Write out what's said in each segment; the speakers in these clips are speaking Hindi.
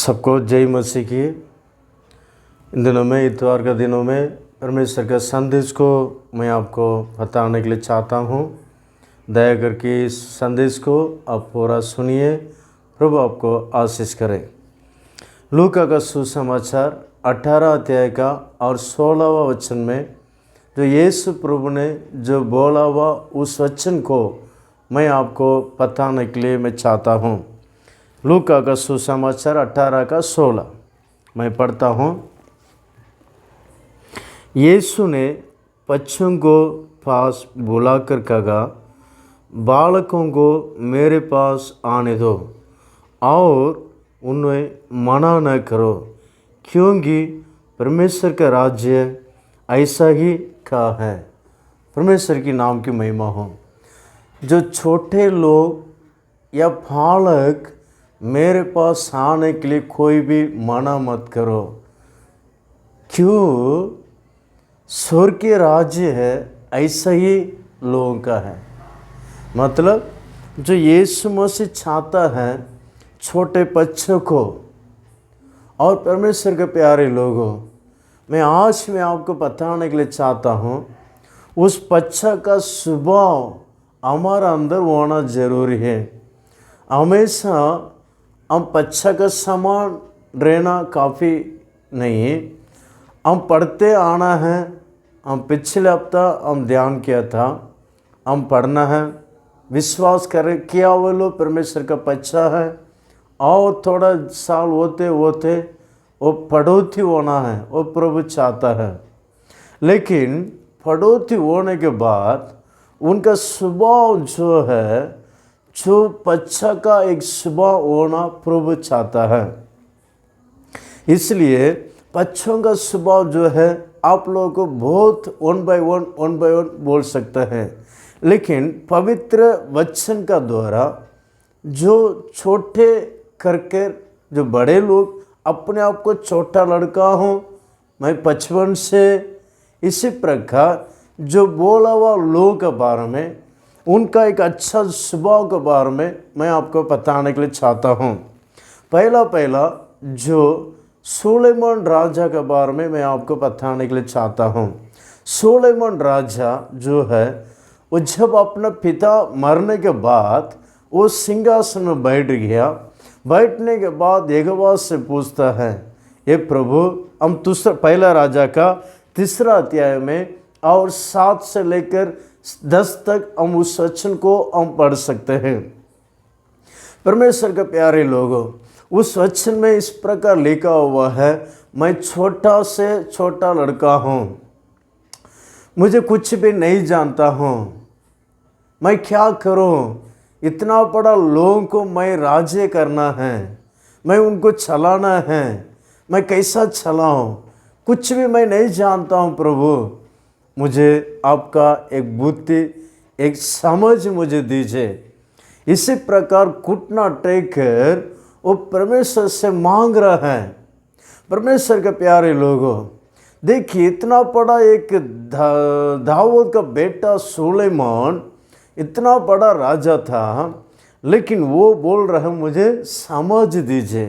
सबको जय मसीह की। इन दिनों में इतवार का दिनों में परमेश्वर का संदेश को मैं आपको बताने के लिए चाहता हूँ। दया करके इस संदेश को आप पूरा सुनिए, प्रभु आपको आशीष करे। लूका का सुसमाचार 18 अध्याय का और 16वां वचन में जो यीशु प्रभु ने जो बोला हुआ उस वचन को मैं आपको बताने के लिए मैं चाहता हूँ। लूका का सुसमाचार 18 का 16 मैं पढ़ता हूँ। यीशु ने बच्चों को पास बुलाकर कहा, बालकों को मेरे पास आने दो और उन्हें मना न करो, क्योंकि परमेश्वर का राज्य ऐसा ही का है। परमेश्वर की नाम की महिमा हो। जो छोटे लोग या बालक मेरे पास आने के लिए कोई भी मना मत करो, क्यों? स्वर्गीय राज्य है ऐसा ही लोगों का है। मतलब जो यीशु मसीह चाहता है छोटे बच्चों को और परमेश्वर के प्यारे लोगों, मैं आज मैं आपको बताने के लिए चाहता हूँ उस बच्चा का स्वभाव हमारा अंदर होना जरूरी है। हमेशा हम बच्चा का समान रहना काफ़ी नहीं है। हम पढ़ते आना है। हम पिछले हफ्ता हम ध्यान किया था, हम पढ़ना है, विश्वास करें क्या वो लोग परमेश्वर का बच्चा है, और थोड़ा साल होते होते वो पढ़ोती होना है, वो प्रभु चाहता है। लेकिन पढ़ोती होने के बाद उनका स्वभाव जो है, जो बच्चा का एक स्वभाव होना प्रभु चाहता है। इसलिए बच्चों का स्वभाव जो है आप लोगों को बहुत वन बाय वन बोल सकता है, लेकिन पवित्र वचन का द्वारा जो छोटे करके जो बड़े लोग अपने आप को छोटा लड़का हूँ मैं बचपन से, इसी प्रकार जो बोला हुआ लोगों के बारे में उनका एक अच्छा स्वभाव के बारे में मैं आपको बताने के लिए चाहता हूँ। पहला जो सुलेमान राजा के बारे में मैं आपको बताने के लिए चाहता हूँ। सुलेमान राजा जो है वो जब अपना पिता मरने के बाद वो सिंहासन में बैठ गया। बैठने के बाद यहोवा से पूछता है, ये प्रभु, हम पहला राजा का 3 अध्याय में और 7 से लेकर 10 तक हम उस वचन को हम पढ़ सकते हैं। परमेश्वर के प्यारे लोगों, उस वचन में इस प्रकार लिखा हुआ है, मैं छोटा से छोटा लड़का हूँ, मुझे कुछ भी नहीं जानता हूँ, मैं क्या करूँ? इतना बड़ा लोगों को मैं राज्य करना है, मैं उनको चलाना है, मैं कैसा चलाऊँ? कुछ भी मैं नहीं जानता हूँ प्रभु, मुझे आपका एक बुद्धि, एक समझ मुझे दीजिए। इसी प्रकार घुटना टेक कर वो परमेश्वर से मांग रहा है। परमेश्वर के प्यारे लोगों, देखिए इतना बड़ा एक दाऊद का बेटा सुलेमान इतना बड़ा राजा था, लेकिन वो बोल रहा है मुझे समझ दीजिए।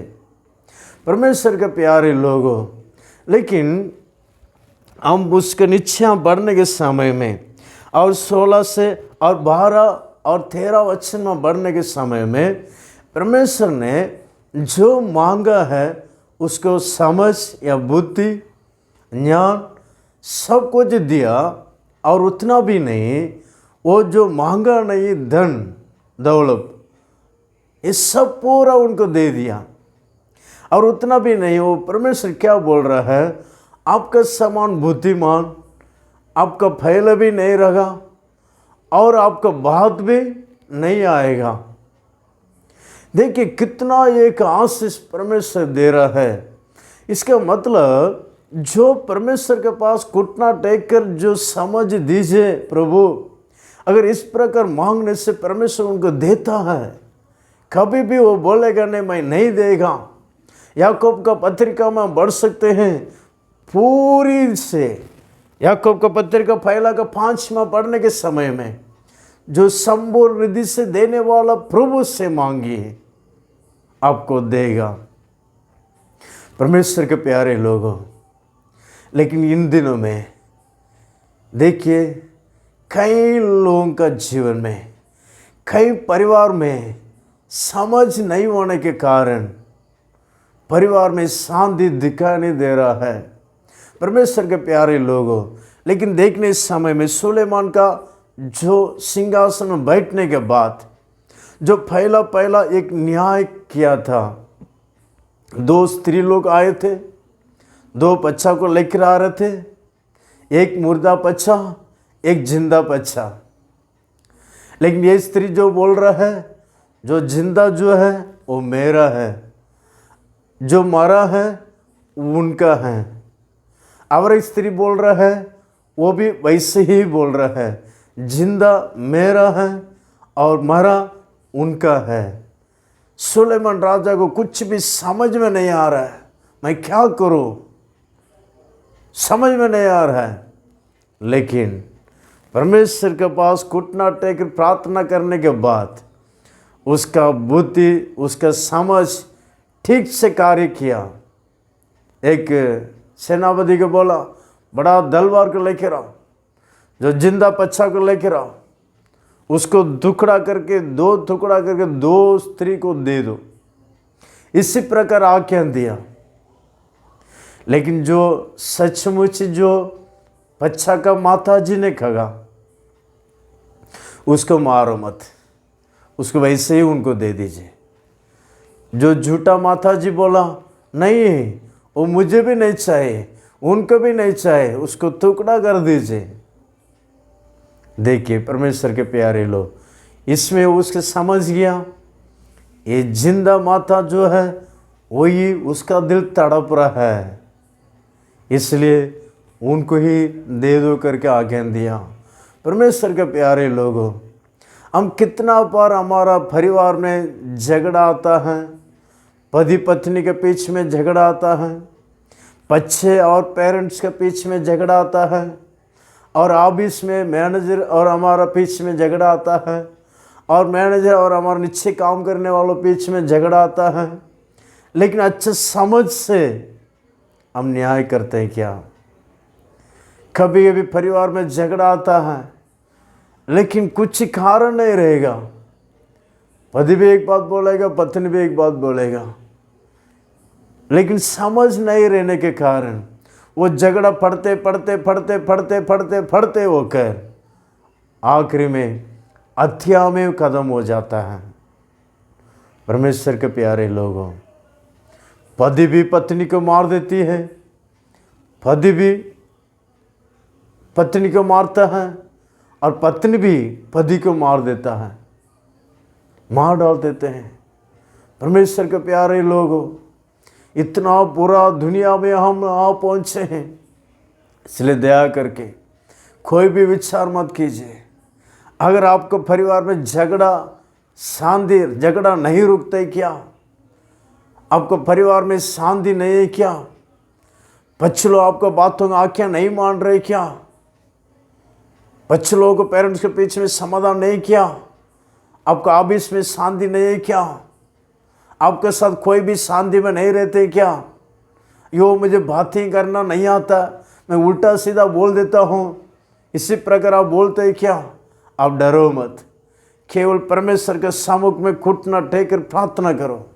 परमेश्वर के प्यारे लोगों, लेकिन हम उसके नीचे बढ़ने के समय में और 16 से और 12 और 13 वचन में बढ़ने के समय में परमेश्वर ने जो मांगा है उसको समझ या बुद्धि, ज्ञान सब कुछ दिया। और उतना भी नहीं, वो जो मांगा नहीं धन दौलत, ये सब पूरा उनको दे दिया। और उतना भी नहीं, वो परमेश्वर क्या बोल रहा है, आपका समान बुद्धिमान आपका फैल भी नहीं रहा और आपका बात भी नहीं आएगा। देखिए कितना एक आशीष परमेश्वर दे रहा है। इसका मतलब जो परमेश्वर के पास घुटना टेक कर जो समझ दीजिए प्रभु, अगर इस प्रकार मांगने से परमेश्वर उनको देता है, कभी भी वो बोलेगा नहीं मैं नहीं देगा। याकूब का पत्रिका में बढ़ सकते हैं पूरी से, याकूब का पत्रिका पहला का 5वां पढ़ने के समय में जो संपूर्ण रिद्धि से देने वाला प्रभु से मांगिए आपको देगा। परमेश्वर के प्यारे लोगों, लेकिन इन दिनों में देखिए कई लोगों का जीवन में, कई परिवार में समझ नहीं होने के कारण परिवार में शांति दिखाई नहीं दे रहा है। परमेश्वर के प्यारे लोगों, लेकिन देखने इस समय में सुलेमान का जो सिंहासन में बैठने के बाद जो पहला एक न्याय किया था, 2 स्त्री लोग आए थे, 2 बच्चा को लेकर आ रहे थे, एक मुर्दा बच्चा, एक जिंदा बच्चा। लेकिन ये स्त्री जो बोल रहा है, जो जिंदा जो है वो मेरा है, जो मरा है उनका है। और एक स्त्री बोल रहा है, वो भी वैसे ही बोल रहा है, जिंदा मेरा है और मरा उनका है। सुलेमान राजा को कुछ भी समझ में नहीं आ रहा है, मैं क्या करूं, समझ में नहीं आ रहा है। लेकिन परमेश्वर के पास घुटना टेक प्रार्थना करने के बाद उसका बुद्धि, उसका समझ ठीक से कार्य किया। एक सेनापति को बोला, बड़ा तलवार को लेकर आओ, जो जिंदा बच्चा को लेकर आओ, उसको टुकड़ा करके 2 टुकड़ा करके 2 स्त्री को दे दो। इसी प्रकार आज्ञा दिया। लेकिन जो सचमुच जो बच्चा का माता जी ने कहा, उसको मारो मत, उसको वैसे ही उनको दे दीजिए। जो झूठा माता जी बोला, नहीं वो मुझे भी नहीं चाहिए, उनको भी नहीं चाहिए, उसको टुकड़ा कर दीजिए। देखिए परमेश्वर के प्यारे लोग, इसमें उसके समझ गया ये जिंदा माता जो है वही उसका दिल तड़प रहा है, इसलिए उनको ही दे दो करके आज्ञा दिया। परमेश्वर के प्यारे लोगों, हम कितना बार हमारा परिवार में झगड़ा आता है, पति पत्नी के बीच में झगड़ा आता है, बच्चे और पेरेंट्स के बीच में झगड़ा आता है, और ऑफिस में मैनेजर और हमारा बीच में झगड़ा आता है, और मैनेजर और हमारे नीचे काम करने वालों बीच में झगड़ा आता है। लेकिन अच्छे समझ से हम न्याय करते हैं क्या? कभी कभी परिवार में झगड़ा आता है, लेकिन कुछ कारण नहीं रहेगा, पति भी एक बात बोलेगा, पत्नी भी एक बात बोलेगा, लेकिन समझ नहीं रहने के कारण वो झगड़ा पढ़ते होकर आखिरी में हत्या में कदम हो जाता है। परमेश्वर के प्यारे लोगों, पति भी पत्नी को मार देती है, पति भी पत्नी को मारता है, और पत्नी भी पति को मार देता है, मार डाल देते हैं। परमेश्वर के प्यारे लोगों, इतना बुरा दुनिया में हम आ पहुँचे हैं, इसलिए दया करके कोई भी विचार मत कीजिए। अगर आपको परिवार में झगड़ा नहीं रुकते क्या? आपको परिवार में शांति नहीं है क्या? बच्चे लोग आपको बातों का आज्ञा नहीं मान रहे क्या? बच्चे लोगों को पेरेंट्स के पीछे में समाधान नहीं किया? आपको ऑफिस में शांति नहीं है क्या? आपके साथ कोई भी शांति में नहीं रहते क्या? यो मुझे बातें करना नहीं आता, मैं उल्टा सीधा बोल देता हूँ, इसी प्रकार आप बोलते हैं क्या? आप डरो मत, केवल परमेश्वर के सम्मुख में घुटना टेक कर प्रार्थना करो,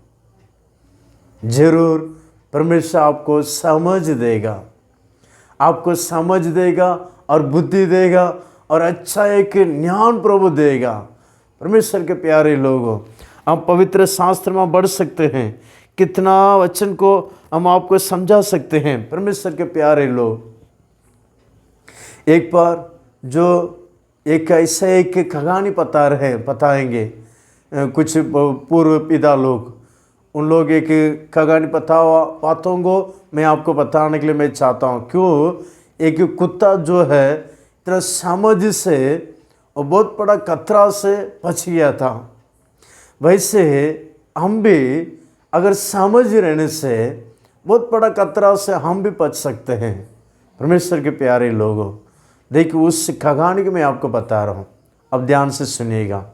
जरूर परमेश्वर आपको समझ देगा, आपको समझ देगा और बुद्धि देगा, और अच्छा एक ज्ञान प्रभु देगा। परमेश्वर के प्यारे लोगों, हम पवित्र शास्त्र में बढ़ सकते हैं, कितना वचन को हम आपको समझा सकते हैं। परमेश्वर के प्यारे लोग, एक बार जो एक ऐसा एक कहानी बताएंगे कुछ पूर्व पिता लोग, उन लोग एक कहानी बातों को मैं आपको बताने के लिए मैं चाहता हूँ। क्यों? एक कुत्ता जो है इतना समझ से और बहुत बड़ा खतरा से बच गया था, वैसे हम भी अगर समझ रहने से बहुत बड़ा खतरा से हम भी बच सकते हैं। परमेश्वर के प्यारे लोगों, देखिए उस कहानी को मैं आपको बता रहा हूँ, अब ध्यान से सुनिएगा।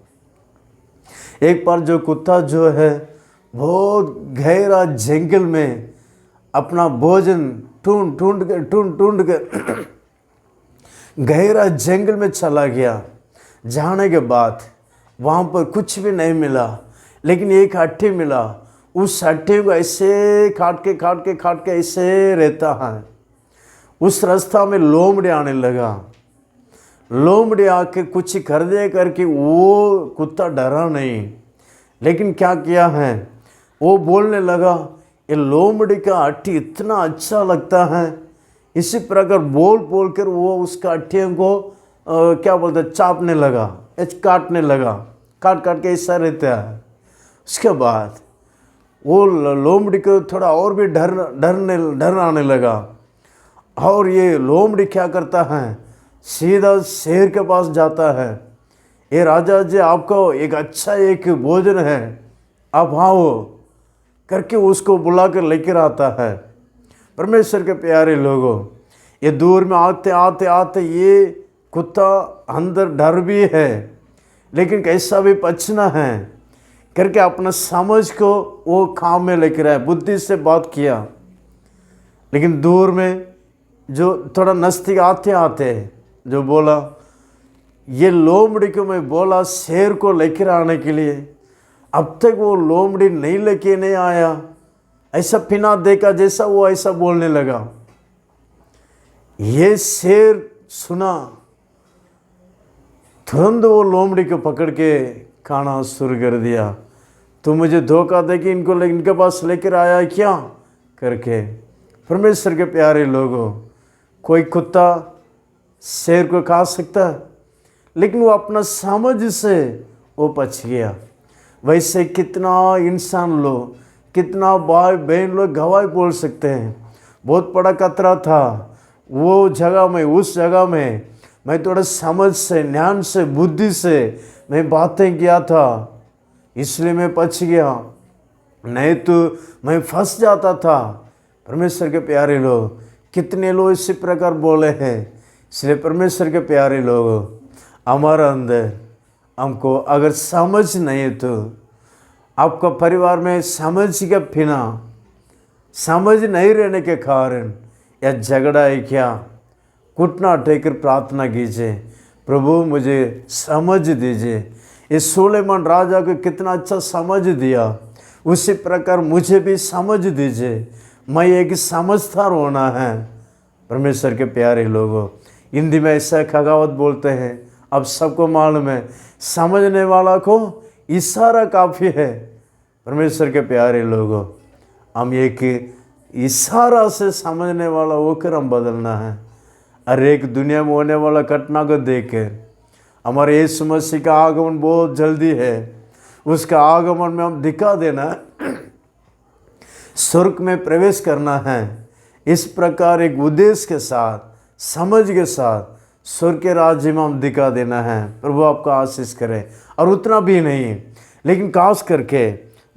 एक बार जो कुत्ता जो है बहुत गहरा जंगल में अपना भोजन ढूंढ ढूंढ कर गहरा जंगल में चला गया। जाने के बाद वहाँ पर कुछ भी नहीं मिला, लेकिन एक हट्टी मिला। उस हट्टी को ऐसे काट के ऐसे रहता है। उस रास्ता में लोमड़ी आने लगा। लोमड़ी आके कुछ कर दे करके वो कुत्ता डरा नहीं, लेकिन क्या किया है, वो बोलने लगा ये लोमड़ी का हट्टी इतना अच्छा लगता है। इसी प्रकार बोल कर वो उसका हट्टियों को क्या बोलते चापने लगा, काटने लगा, काट के ऐसा रहता है। उसके बाद वो लोमड़ी को थोड़ा और भी डर आने लगा। और ये लोमड़ी क्या करता है, सीधा शेर के पास जाता है। ये राजा जी आपको एक अच्छा एक भोजन है, आप आओ करके उसको बुला कर लेकर आता है। परमेश्वर के प्यारे लोगों, ये दूर में आते ये कुत्ता अंदर डर भी है, लेकिन कैसा भी बचना है करके अपना समझ को वो काम में लेकर आया, बुद्धि से बात किया। लेकिन दूर में जो थोड़ा नज़दीक आते जो बोला, ये लोमड़ी को मैं बोला शेर को लेकर आने के लिए, अब तक वो लोमड़ी नहीं आया। ऐसा फिना देखा जैसा वो ऐसा बोलने लगा। ये शेर सुना, तुरंत वो लोमड़ी को पकड़ के खाना शुरू कर दिया। तो मुझे धोखा दे कि इनके पास लेकर आया क्या करके। परमेश्वर के प्यारे लोगों, कोई कुत्ता शेर को खा सकता है, लेकिन वो अपना समझ से वो बच गया। वैसे कितना इंसान लोग, कितना भाई बहन लोग गवाही बोल सकते हैं। बहुत बड़ा खतरा था वो जगह में, उस जगह में मैं थोड़ा समझ से, ज्ञान से, बुद्धि से मैं बातें किया था, इसलिए मैं बच गया, नहीं तो मैं फंस जाता था। परमेश्वर के प्यारे लोग, कितने लोग इसी प्रकार बोले हैं। इसलिए परमेश्वर के प्यारे लोग, हमारा अंदर हमको अगर समझ नहीं तो आपका परिवार में समझ के बिना, समझ नहीं रहने के कारण या झगड़ा है क्या, घुटना टेकर प्रार्थना कीजिए, प्रभु मुझे समझ दीजिए। इस सुलेमान राजा को कितना अच्छा समझ दिया, उसी प्रकार मुझे भी समझ दीजिए। मैं एक समझदार होना है। परमेश्वर के प्यारे लोगों, हिंदी में ऐसा कहावत बोलते हैं, अब सबको मालूम है, समझने वाला को इशारा काफ़ी है। परमेश्वर के प्यारे लोगों, हम एक इशारा से समझने वाला होकर हम बदलना है। हर एक दुनिया में होने वाला घटना को देखकर हमारे यीशु मसीह का आगमन बहुत जल्दी है, उसका आगमन में हम दिखा देना है, स्वर्ग में प्रवेश करना है। इस प्रकार एक उद्देश्य के साथ, समझ के साथ स्वर्ग के राज्य में हम दिखा देना है। प्रभु आपका आशीष करे। और उतना भी नहीं, लेकिन खास करके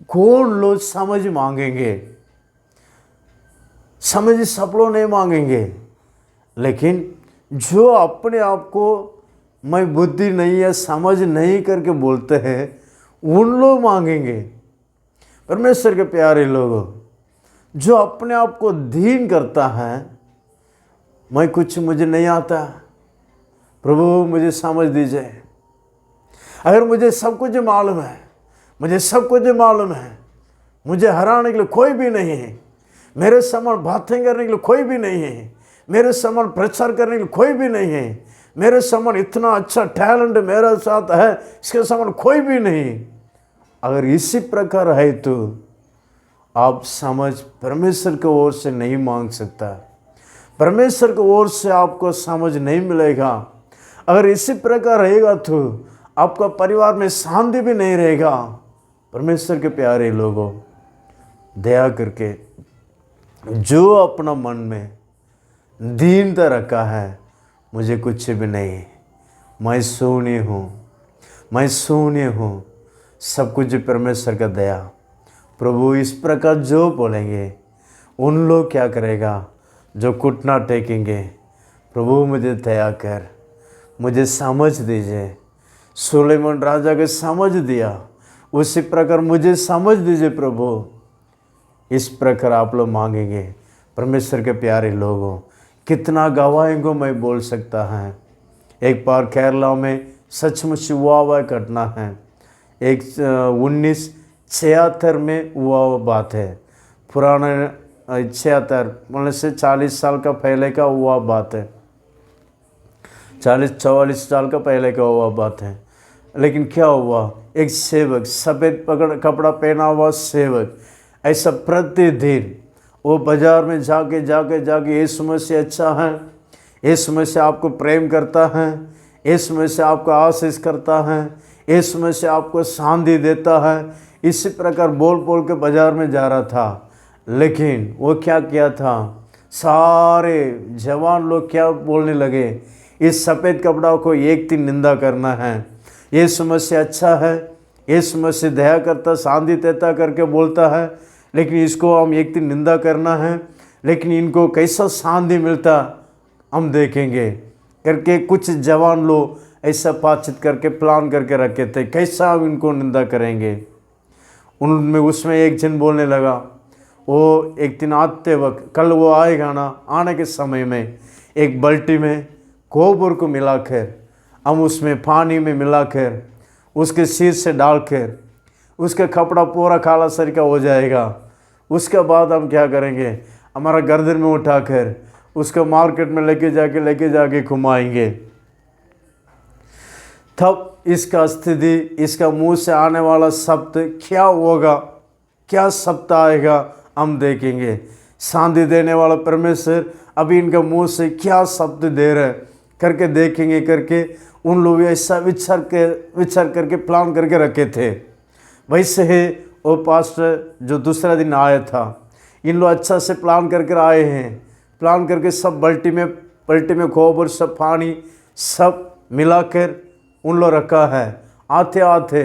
कौन लोग समझ मांगेंगे, समझ सब लोग नहीं मांगेंगे, लेकिन जो अपने आप को मैं बुद्धि नहीं है, समझ नहीं करके बोलते हैं, उन लोग मांगेंगे। परमेश्वर के प्यारे लोगों, जो अपने आप को दीन करता है, मैं कुछ मुझे नहीं आता, प्रभु मुझे समझ दीजिए। अगर मुझे सब कुछ मालूम है, मुझे सब कुछ मालूम है, मुझे हराने के लिए कोई भी नहीं है, मेरे समान बातें करने के लिए कोई भी नहीं है, मेरे समान प्रचार करने के लिए कोई भी नहीं है, मेरे समान इतना अच्छा टैलेंट मेरे साथ है, इसके समान कोई भी नहीं। अगर इसी प्रकार है तो आप समझ परमेश्वर की ओर से नहीं मांग सकता, परमेश्वर की ओर से आपको समझ नहीं मिलेगा। अगर इसी प्रकार रहेगा तो आपका परिवार में शांति भी नहीं रहेगा। परमेश्वर के प्यारे लोगों, दया करके जो अपना मन में दीनता रखा है, मुझे कुछ भी नहीं, मैं शून्य हूँ, मैं शून्य हूँ, सब कुछ परमेश्वर का दया। प्रभु इस प्रकार जो बोलेंगे उन लोग क्या करेगा, जो घुटना टेकेंगे, प्रभु मुझे दया कर, मुझे समझ दीजिए। सुलेमान राजा को समझ दिया, उसी प्रकार मुझे समझ दीजिए प्रभु। इस प्रकार आप लोग मांगेंगे, परमेश्वर के प्यारे लोगों, कितना गवाही को मैं बोल सकता है। एक बार केरला में सचमुच हुआ हुआ घटना है। एक 1976 में हुआ हुआ बात है। पुराने 76 मतलब से 40 साल का पहले का हुआ बात है, 40-44 साल का पहले का हुआ बात है। लेकिन क्या हुआ, एक सेवक, सफ़ेद कपड़ा पहना हुआ सेवक, ऐसा प्रतिदिन वो बाज़ार में जाके जाके जाके यीशु मसीह अच्छा है, यीशु मसीह आपको प्रेम करता है, यीशु मसीह आपको आशीष करता है, यीशु मसीह आपको शांति देता है, इसी प्रकार बोल बोल के बाज़ार में जा रहा था। लेकिन वो क्या किया था, सारे जवान लोग क्या बोलने लगे, इस सफ़ेद कपड़ा को एक दिन निंदा करना है, यीशु मसीह अच्छा है, यीशु मसीह दया करता, शांति देता करके बोलता है, लेकिन इसको हम एक दिन निंदा करना है, लेकिन इनको कैसा शांति मिलता हम देखेंगे करके कुछ जवान लोग ऐसा बातचीत करके प्लान करके रखे थे, कैसा हम इनको निंदा करेंगे। उनमें उसमें एक जन बोलने लगा, वो एक दिन आते वक्त, कल वो आएगा ना, आने के समय में एक बाल्टी में गोबर को मिलाकर, हम उसमें पानी में मिलाकर उसके सिर से डालकर उसका कपड़ा पूरा काला सर का हो जाएगा। उसके बाद हम क्या करेंगे, हमारा गर्दन में उठाकर उसको मार्केट में लेके जाके घुमाएंगे। तब इसका स्थिति, इसका मुंह से आने वाला शब्द क्या होगा, क्या शब्द आएगा हम देखेंगे। शांति देने वाला परमेश्वर अभी इनका मुंह से क्या शब्द दे रहे करके देखेंगे करके उन लोग ऐसा विचार करके प्लान करके रखे थे। वैसे ही वो पास्टर जो दूसरा दिन आया था, इन लोग अच्छा से प्लान करके आए हैं, प्लान करके सब बाल्टी में गोबर सब पानी सब मिलाकर उन लोग रखा है। आते आते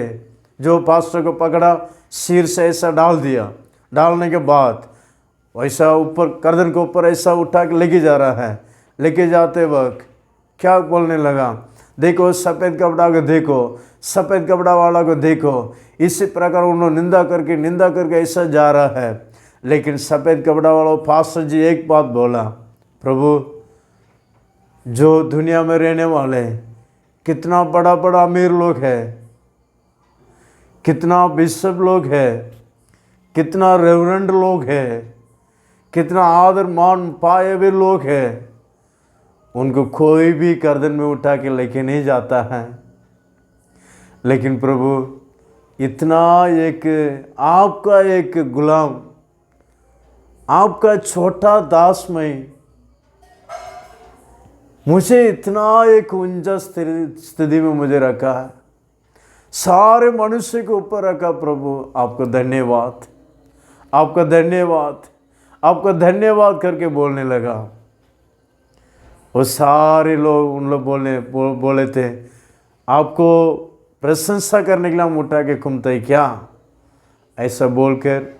जो पास्टर को पकड़ा, सिर से ऐसा डाल दिया, डालने के बाद वैसा ऊपर गर्दन के ऊपर ऐसा उठा के लेके जा रहा है। लेके जाते वक्त क्या बोलने लगा, देखो सफ़ेद कपड़ा को देखो, सफ़ेद कपड़ा वाला को देखो। इसी प्रकार उन्होंने निंदा करके ऐसा जा रहा है। लेकिन सफ़ेद कपड़ा वाला पास्टर जी एक बात बोला, प्रभु जो दुनिया में रहने वाले कितना बड़ा बड़ा अमीर लोग हैं, कितना बिशप लोग हैं, कितना रेवरेंड लोग हैं, कितना आदर मान पाए हुए लोग हैं, उनको कोई भी गर्दन में उठा के लेके नहीं जाता है। लेकिन प्रभु इतना एक आपका एक गुलाम, आपका छोटा दास में मुझे इतना एक ऊंचा स्थिति में मुझे रखा है, सारे मनुष्य के ऊपर रखा। प्रभु आपको धन्यवाद, आपका धन्यवाद, आपका धन्यवाद करके बोलने लगा। वो सारे लोग उन लोग बोले थे, आपको प्रशंसा करने के लिए हम उठा के घूमते क्या, ऐसा बोलकर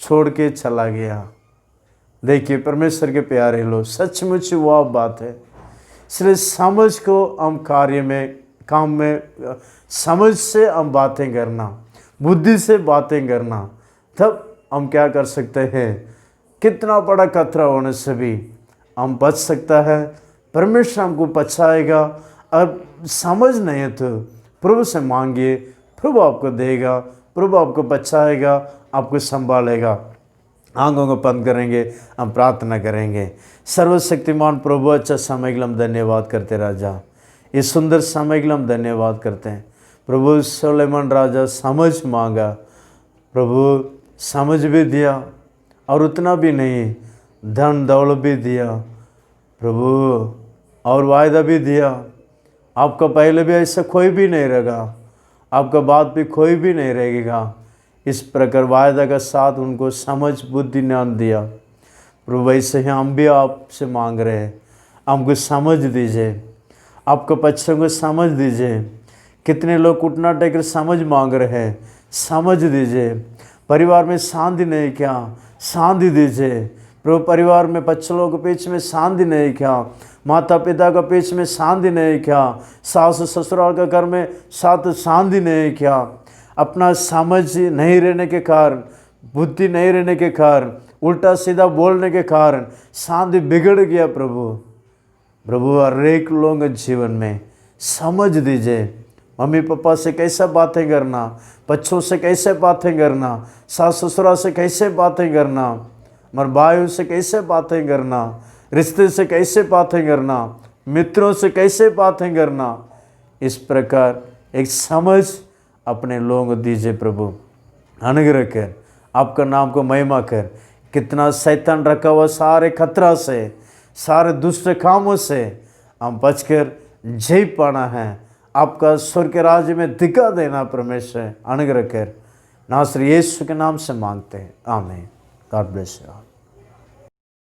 छोड़ के चला गया। देखिए परमेश्वर के प्यारे लोग, सचमुच वह बात है। इसलिए समझ को हम काम में समझ से हम बातें करना, बुद्धि से बातें करना, तब हम क्या कर सकते हैं, कितना बड़ा खतरा होने से भी हम बच सकता है। परमेश्वर हमको बचाएगा। अब समझ नहीं है तो प्रभु से मांगिए, प्रभु आपको देगा, प्रभु आपको बचाएगा, आपको संभालेगा। आंखों को बंद करेंगे, हम प्रार्थना करेंगे। सर्वशक्तिमान प्रभु, अच्छा समय के लिए हम धन्यवाद करते राजा, इस सुंदर समय के लिए हम धन्यवाद करते हैं प्रभु। सुलेमान राजा समझ मांगा, प्रभु समझ भी दिया और उतना भी नहीं, धन दौलत भी दिया प्रभु, और वायदा भी दिया। आपका पहले भी ऐसा कोई भी नहीं रहेगा, आपका बाद भी कोई भी नहीं रहेगा। इस प्रकार वायदा का साथ उनको समझ बुद्धि ज्ञान दिया प्रभु। वैसे ही हम भी आपसे मांग रहे हैं, हमको समझ दीजिए, आपके बच्चों को समझ दीजिए। कितने लोग घुटना टेकर समझ मांग रहे हैं, समझ दीजिए। परिवार में शांति नहीं क्या, शांति दीजिए प्रभु। परिवार में बच्चों लोगों के बीच में शांति नहीं क्या, माता पिता के बीच में शांति नहीं क्या, सास ससुराल के घर में साथ शांति नहीं क्या। अपना समझ नहीं रहने के कारण, बुद्धि नहीं रहने के कारण उल्टा सीधा बोलने के कारण शांति बिगड़ गया प्रभु हर एक लोगों के जीवन में समझ दीजिए। मम्मी पापा से कैसे बातें करना, बच्चों से कैसे बातें करना, सास ससुरा से कैसे बातें करना, मर भाइयों से कैसे बातें करना, रिश्ते से कैसे बातें करना, मित्रों से कैसे बातें करना, इस प्रकार एक समझ अपने लोगों को दीजिए प्रभु। अनुग्रह कर, आपका नाम को महिमा कर। कितना शैतान रखा हुआ सारे खतरा से, सारे दुष्ट कामों से हम बचकर जय पाना है। आपका स्वर्ग के राज्य में दिखा देना परमेश्वर, अनुग्रह कर। नासरी यीशु के नाम से मांगते हैं, आमीन। God bless you.